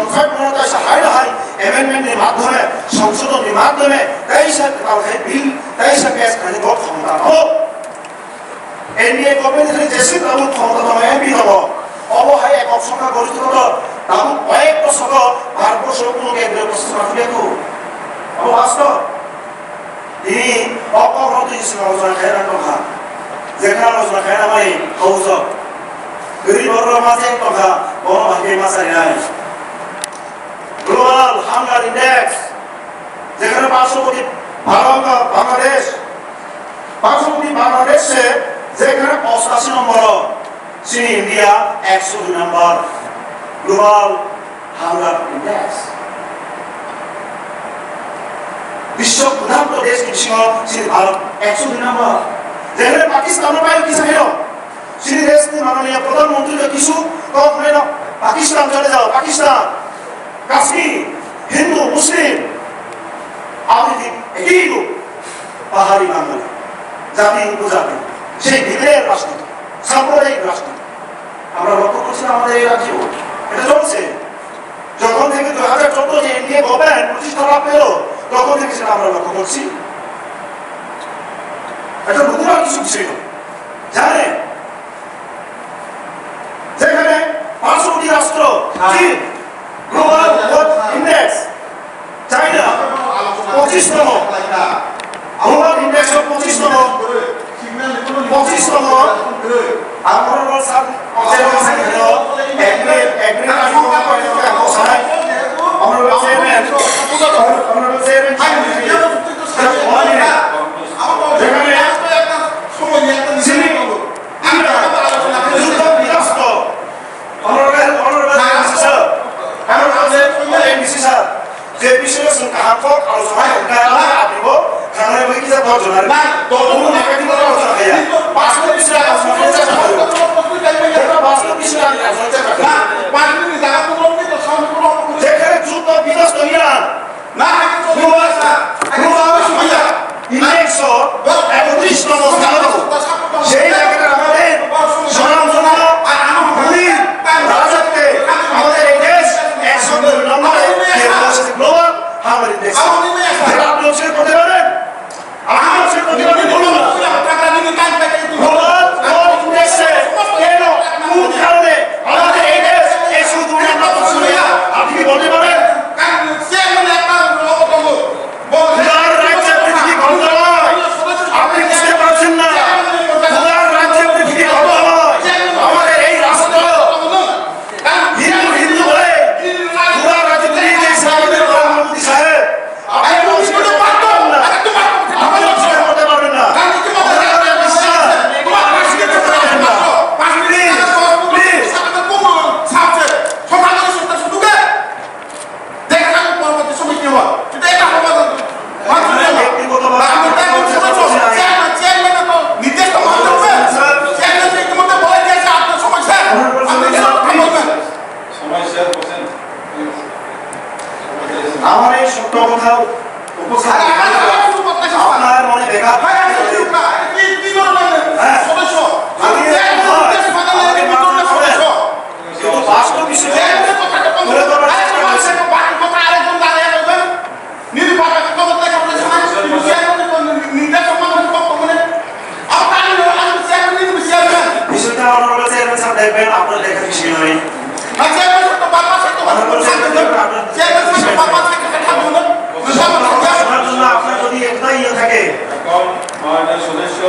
সংখ্যায় মনোতায় high high এমেন্ডমেন্টের মাধ্যমে সংশোধনের মাধ্যমে তেইশে বিল তেইশে পেশ করে ভোট ক্ষমতা হব এনডিএ গভর্নমেন্ট যেসি তাবু ক্ষমতা দল এমপি হব অবহায় একক সংখ্যা গরিষ্ঠতা তাবু কয়েক বছর ভারতবর্ষ কোনো কেন্দ্রীয় প্রশাসন রাখবেকু বাস্তব তিনি অপরাধ হিসেবে আলোচনা খায় টকা যেখানে আলোচনা খায় আমার হৌজ গরিবর মাঝে টকা বড় ভাগে মাছারি নাই গ্লোবাল হাঙ্গার ইন্ডেক্স যেখানে পার্শ্ববর্তী বাংলাদেশ পার্শ্ববর্তী বাংলাদেশে যেখানে 85 নম্বর চীন ইন্ডিয়া 102 নম্বর গ্লোবাল হাঙ্গার ইন্ডেক্স বিশ্ব প্রধানত দেশ হিসেবে চীন ভারত 102 নম্বর যেখানে পাকিস্তানের বাইরে কিছু হেন চীন দেশ মাননীয় প্রধানমন্ত্রীকে কিছু কখনো না পাকিস্তান চলে যাও পাকিস্তান কাশ্মীর হিন্দু মুসলিম আপনি একই লোক পাহাড়ি বাঙালি জাতি উপজাতি সেই ভিড়ের রাষ্ট্র সাম্প্রদায়িক রাষ্ট্র আমরা লক্ষ্য করছি আমাদের এই রাজ্যে এটা চলছে যখন থেকে 2014 যে এনডিএ গভর্নমেন্ট প্রতিষ্ঠা লাভ পেল তখন থেকে সেটা আমরা লক্ষ্য করছি এটা নতুন কিছু ছিল জানে যেখানে পার্শ্ববর্তী রাষ্ট্র চীন গ্লোবাল ওয়েলথ ইন্ডেক্স চাইনা 25তম গ্লোবাল ইন্ডেক্স 25তম আমরা স্যার যে বিষয়ে সংখ্যা আলোচনা আনিব খানায় বই কিসা দর্জনার না তো কোনো নেগেটিভ আলোচনা খাইয়া বাস্তব বিষয়ে আলোচনা করতে চেষ্টা করব এটা বাস্তব বিষয়ে আলোচনা চেষ্টা করব না পাঁচটি জায়গা তো লম্বি তো সম্পূর্ণ যেখানে যুদ্ধ বিধ্বস্ত ইরান না গ্লোবাল সুবিধা ইন্ডেক্স 31তম স্থানে সেই জায়গাটা আমাদের স্বনামধন্য ভূমির রাজত্বে আমাদের এই দেশ 102 নম্বরে গ্লোবাল হাঙ্গার ইন্ডেক্স আপনি অবশ্যই করতে পারেন আপনি অবশ্যই করতে পারেন বলুন গ্লোবাল ইন্ডেক্সে কেন কোন কারণে আমাদের এই দেশ 102 নম্বর শুনে আপনি কি বলতে পারেন আপনি বুঝতে পারছেন না রাজ্যের পৃথিবী আমাদের এই রাষ্ট্র হিন্দু বলে আমার এই সত্য কথা আপনার মনে বেকার বাস্তব বিষয় বিষয়টা দেখবেন আপনার লেখার বিষয় নয় আপনার যদি একটাই ইয়ে থাকে সদস্য